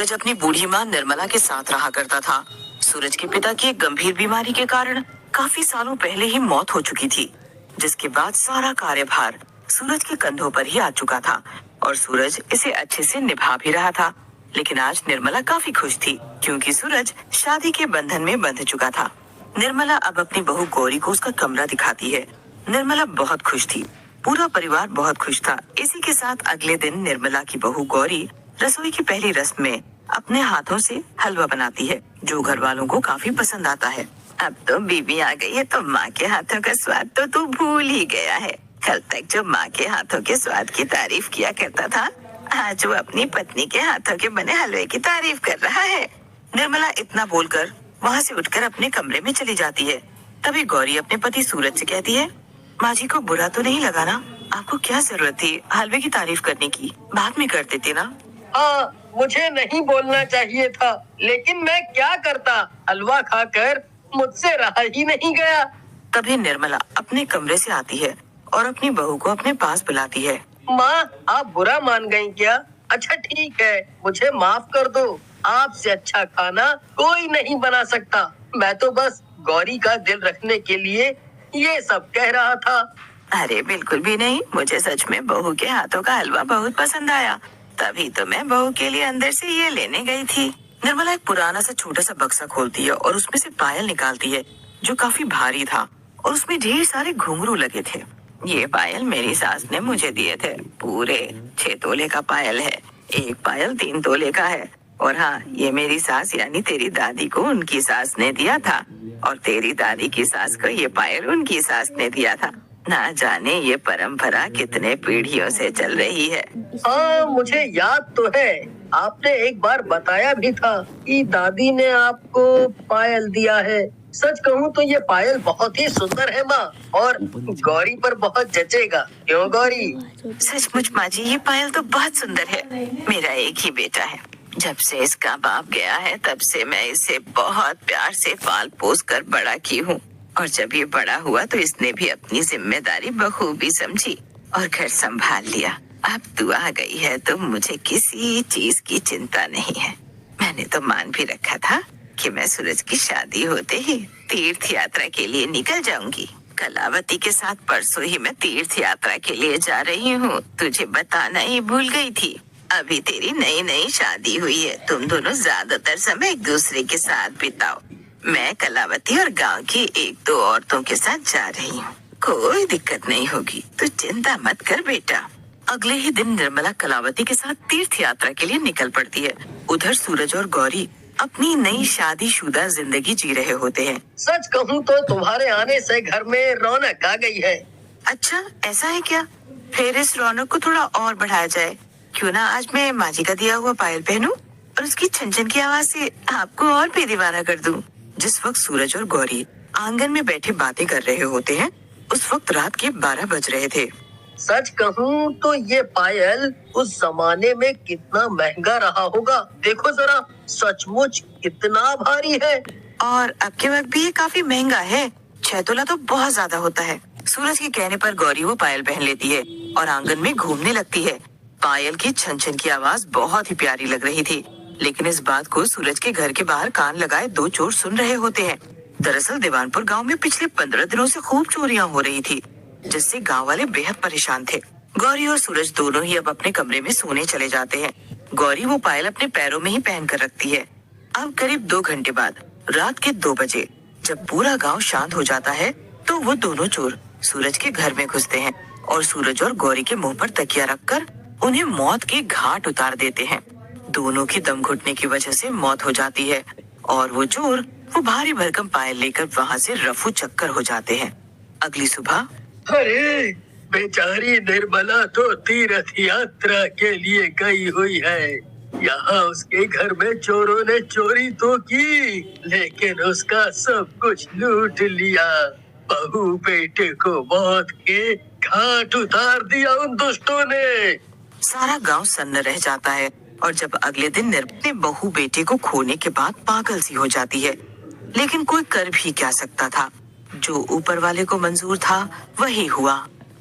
सूरज अपनी बूढ़ी माँ निर्मला के साथ रहा करता था। सूरज के पिता की एक गंभीर बीमारी के कारण काफी सालों पहले ही मौत हो चुकी थी, जिसके बाद सारा कार्यभार सूरज के कंधों पर ही आ चुका था और सूरज इसे अच्छे से निभा भी रहा था। लेकिन आज निर्मला काफी खुश थी क्योंकि सूरज शादी के बंधन में बंध चुका था। निर्मला अब अपनी बहू गौरी को उसका कमरा दिखाती है। निर्मला बहुत खुश थी, पूरा परिवार बहुत खुश था। इसी के साथ अगले दिन निर्मला की बहू गौरी रसोई की पहली रस्म में अपने हाथों से हलवा बनाती है, जो घर वालों को काफी पसंद आता है। अब तो बीबी आ गई है तो माँ के हाथों का स्वाद तो तू भूल ही गया है। कल तक जो माँ के हाथों के स्वाद की तारीफ किया करता था, आज वो अपनी पत्नी के हाथों के बने हलवे की तारीफ कर रहा है। निर्मला इतना बोलकर वहाँ से उठकर अपने कमरे में चली जाती है। तभी गौरी अपने पति सूरज से कहती है, माँ जी को बुरा तो नहीं लगा ना? आपको क्या जरूरत थी हलवे की तारीफ करने की? बाद में कर देते ना। हाँ, मुझे नहीं बोलना चाहिए था, लेकिन मैं क्या करता, हलवा खाकर मुझसे रहा ही नहीं गया। तभी निर्मला अपने कमरे से आती है और अपनी बहू को अपने पास बुलाती है। माँ, आप बुरा मान गई क्या? अच्छा ठीक है, मुझे माफ कर दो। आपसे अच्छा खाना कोई नहीं बना सकता। मैं तो बस गौरी का दिल रखने के लिए ये सब कह रहा था। अरे बिल्कुल भी नहीं, मुझे सच में बहू के हाथों का हलवा बहुत पसंद आया, तभी तो मैं बहू के लिए अंदर से ये लेने गई थी। निर्मला एक पुराना सा छोटा सा बक्सा खोलती है और उसमें से पायल निकालती है, जो काफी भारी था और उसमें ढेर सारे घुंघरू लगे थे। ये पायल मेरी सास ने मुझे दिए थे। पूरे 6 तोले का पायल है। एक पायल 3 तोले का है। और हाँ, ये मेरी सास यानी तेरी दादी को उनकी सास ने दिया था और तेरी दादी की सास को ये पायल उनकी सास ने दिया था। ना जाने ये परंपरा कितने पीढ़ियों से चल रही है। हाँ, मुझे याद तो है। आपने एक बार बताया भी था कि दादी ने आपको पायल दिया है। सच कहूँ तो ये पायल बहुत ही सुंदर है माँ, और गौरी पर बहुत जचेगा। क्यों गौरी? सचमुच माँ जी, ये पायल तो बहुत सुंदर है। मेरा एक ही बेटा है। जब से इसका बाप गया है तब से मैं इसे बहुत प्यार से पाल पोस कर बड़ा की हूँ, और जब ये बड़ा हुआ तो इसने भी अपनी जिम्मेदारी बखूबी समझी और घर संभाल लिया। अब तू आ गई है तो मुझे किसी चीज की चिंता नहीं है। मैंने तो मान भी रखा था कि मैं सूरज की शादी होते ही तीर्थ यात्रा के लिए निकल जाऊंगी। कलावती के साथ परसों ही मैं तीर्थ यात्रा के लिए जा रही हूँ। तुझे बताना ही भूल गई थी। अभी तेरी नई नई शादी हुई है, तुम दोनों ज्यादातर समय एक दूसरे के साथ बिताओ। मैं कलावती और गांव की 1-2 औरतों के साथ जा रही हूँ। कोई दिक्कत नहीं होगी, तू चिंता मत कर बेटा। अगले ही दिन निर्मला कलावती के साथ तीर्थ यात्रा के लिए निकल पड़ती है। उधर सूरज और गौरी अपनी नई शादीशुदा जिंदगी जी रहे होते हैं। सच कहूँ तो तुम्हारे आने से घर में रौनक आ गई है। अच्छा, ऐसा है क्या? फिर इस रौनक को थोड़ा और बढ़ाया जाए। क्यों ना आज मैं माँ जी का दिया हुआ पायल पहनूं और उसकी छन-छन की आवाज से आपको और भी दीवाना कर दूं। जिस वक्त सूरज और गौरी आंगन में बैठे बातें कर रहे होते हैं, उस वक्त रात के 12 बज रहे थे। सच कहूँ तो ये पायल उस जमाने में कितना महंगा रहा होगा। देखो जरा, सचमुच कितना भारी है। और अब के वक्त भी ये काफी महंगा है। 6 तोला तो बहुत ज्यादा होता है। सूरज के कहने पर गौरी वो पायल पहन लेती है और आंगन में घूमने लगती है। पायल की छन-छन की आवाज बहुत ही प्यारी लग रही थी, लेकिन इस बात को सूरज के घर के बाहर कान लगाए 2 चोर सुन रहे होते हैं। दरअसल दीवानपुर गांव में पिछले 15 दिनों से खूब चोरियां हो रही थी, जिससे गांव वाले बेहद परेशान थे। गौरी और सूरज दोनों ही अब अपने कमरे में सोने चले जाते हैं। गौरी वो पायल अपने पैरों में ही पहन कर रखती है। अब करीब 2 घंटे बाद रात के 2 बजे जब पूरा गांव शांत हो जाता है, तो वो दोनों चोर सूरज के घर में घुसते हैं और सूरज और गौरी के मुंह पर तकिया रखकर उन्हें मौत के घाट उतार देते हैं। दोनों की दम घुटने की वजह से मौत हो जाती है और वो चोर वो भारी भरकम पायल लेकर वहाँ से रफू चक्कर हो जाते हैं। अगली सुबह, अरे बेचारी निर्मला तो तीर्थ यात्रा के लिए गई हुई है। यहाँ उसके घर में चोरों ने चोरी तो की, लेकिन उसका सब कुछ लूट लिया। बहू बेटे को मौत के घाट उतार दिया उन दुष्टों ने। सारा गांव सन्न रह जाता है और जब अगले दिन निर्मला बहू बेटे को खोने के बाद पागल सी हो जाती है। लेकिन कोई कर भी क्या सकता था? जो ऊपर वाले को मंजूर था वही हुआ।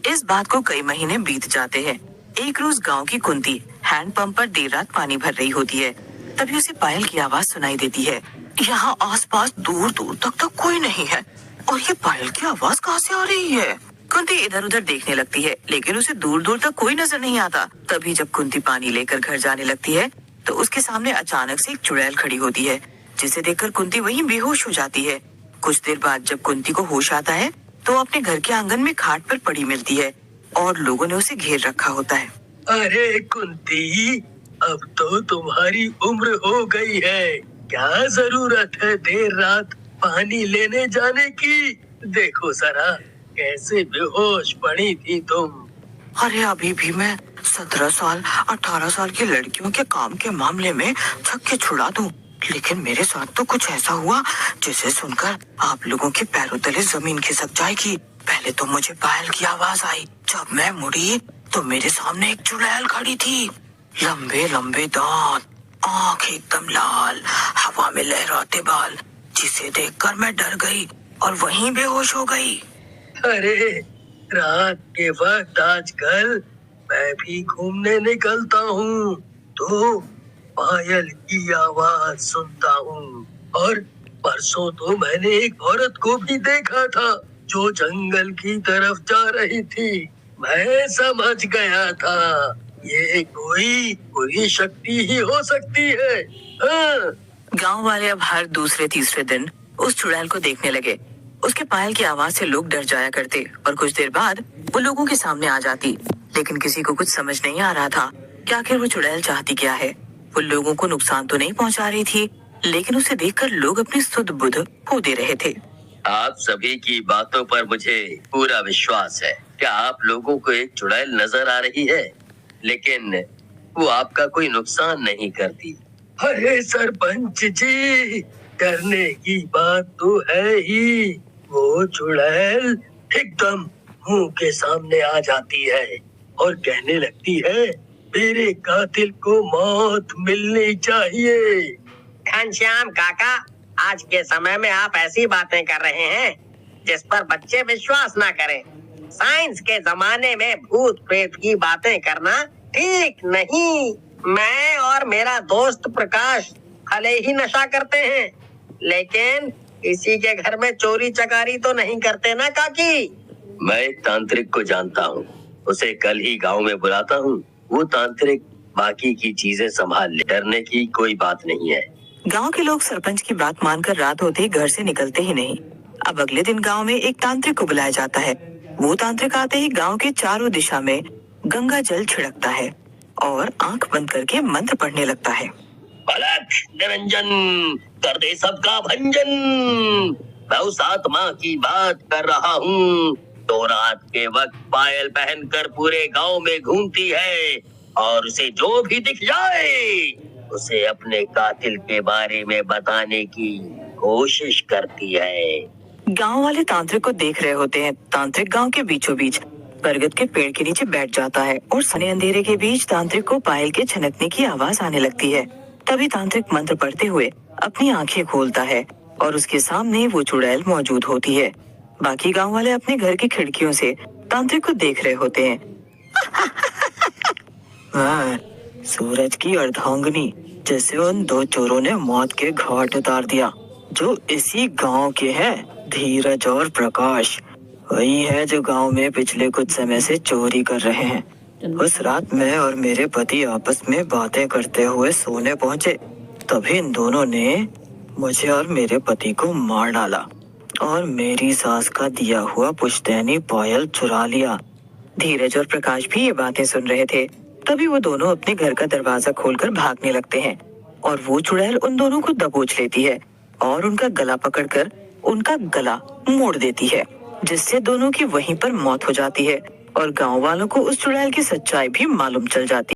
इस बात को कई महीने बीत जाते हैं। एक रोज गांव की कुंती हैंडपंप पर देर रात पानी भर रही होती है। तभी उसे पायल की आवाज सुनाई देती है। यहाँ आसपास दूर दूर तक तो कोई नहीं है और ये पायल की आवाज कहाँ से आ रही है? कुंती इधर उधर देखने लगती है, लेकिन उसे दूर दूर तक कोई नजर नहीं आता। तभी जब कुंती पानी लेकर घर जाने लगती है तो उसके सामने अचानक से एक चुड़ैल खड़ी होती है, जिसे देखकर कुंती वहीं बेहोश हो जाती है। कुछ देर बाद जब कुंती को होश आता है तो अपने घर के आंगन में खाट पर पड़ी मिलती है और लोगों ने उसे घेर रखा होता है। अरे कुंती, अब तो तुम्हारी उम्र हो गई है, क्या जरूरत है देर रात पानी लेने जाने की? देखो जरा कैसे बेहोश पड़ी थी तुम। अरे अभी भी मैं 17 साल 18 साल की लड़कियों के काम के मामले में छक्के छुड़ा दूं, लेकिन मेरे साथ तो कुछ ऐसा हुआ जिसे सुनकर आप लोगों के पैरों तले जमीन खिसक जाएगी। पहले तो मुझे पायल की आवाज आई, जब मैं मुड़ी तो मेरे सामने एक चुड़ैल खड़ी थी। लंबे लंबे दांत, आंख एकदम लाल, हवा में लहराते बाल, जिसे देखकर मैं डर गई और वहीं बेहोश हो गई। अरे रात के वक्त आजकल मैं भी घूमने निकलता हूँ तो पायल की आवाज सुनता हूँ, और परसों तो मैंने एक औरत को भी देखा था जो जंगल की तरफ जा रही थी। मैं समझ गया था ये कोई शक्ति ही हो सकती है। हाँ। गांव वाले अब हर दूसरे तीसरे दिन उस चुड़ैल को देखने लगे। उसके पायल की आवाज से लोग डर जाया करते और कुछ देर बाद वो लोगों के सामने आ जाती, लेकिन किसी को कुछ समझ नहीं आ रहा था कि आखिर वो चुड़ैल चाहती क्या है। वो लोगों को नुकसान तो नहीं पहुंचा रही थी, लेकिन उसे देखकर लोग अपनी सुध बुध खो दे रहे थे। आप सभी की बातों पर मुझे पूरा विश्वास है। क्या आप लोगों को एक चुड़ैल नजर आ रही है, लेकिन वो आपका कोई नुकसान नहीं करती। अरे सरपंच जी, डरने की बात तो है ही। वो चुड़ैल एकदम मुंह के सामने आ जाती है और कहने लगती है मेरे कातिल को मौत मिलनी चाहिए। घनश्याम काका, आज के समय में आप ऐसी बातें कर रहे हैं जिस पर बच्चे विश्वास ना करें। साइंस के जमाने में भूत प्रेत की बातें करना ठीक नहीं। मैं और मेरा दोस्त प्रकाश भले ही नशा करते हैं, लेकिन किसी के घर में चोरी चकारी तो नहीं करते ना काकी। मैं एक तांत्रिक को जानता हूँ, उसे कल ही गांव में बुलाता हूँ। वो तांत्रिक बाकी की चीजें संभाल ले, डरने की कोई बात नहीं है। गांव के लोग सरपंच की बात मानकर रात होते ही घर से निकलते ही नहीं। अब अगले दिन गांव में एक तांत्रिक को बुलाया जाता है। वो तांत्रिक आते ही गांव के चारों दिशा में गंगा जल छिड़कता है और आंख बंद करके मंत्र पढ़ने लगता है। पलक निरंजन कर दे सबका भंजन, मैं उस आत्मा की बात कर रहा हूँ तो रात के वक्त पायल पहनकर पूरे गांव में घूमती है और उसे जो भी दिख जाए उसे अपने कातिल के बारे में बताने की कोशिश करती है। गांव वाले तांत्रिक को देख रहे होते हैं। तांत्रिक गांव के बीचों बीच बरगद के पेड़ के नीचे बैठ जाता है और सने अंधेरे के बीच तांत्रिक को पायल के छनकने की आवाज आने लगती है। तभी तांत्रिक मंत्र पढ़ते हुए अपनी आंखें खोलता है और उसके सामने वो चुड़ैल मौजूद होती है। बाकी गांव वाले अपने घर की खिड़कियों से तांत्रिक को देख रहे होते हैं। हाँ, सूरज की अर्धांगिनी, जैसे उन दो चोरों ने मौत के घाट उतार दिया, जो इसी गांव के हैं, धीरज और प्रकाश। वही है जो गांव में पिछले कुछ समय से चोरी कर रहे हैं। उस रात मैं और मेरे पति आपस में बातें करते हुए सोने पहुंचे, तभी इन दोनों ने मुझे और मेरे पति को मार डाला और मेरी सास का दिया हुआ पुश्तैनी पायल चुरा लिया। धीरज और प्रकाश भी ये बातें सुन रहे थे। तभी वो दोनों अपने घर का दरवाजा खोलकर भागने लगते हैं और वो चुड़ैल उन दोनों को दबोच लेती है और उनका गला पकड़कर उनका गला मोड़ देती है, जिससे दोनों की वहीं पर मौत हो जाती है और गांव वालों को उस चुड़ैल की सच्चाई भी मालूम चल जाती है।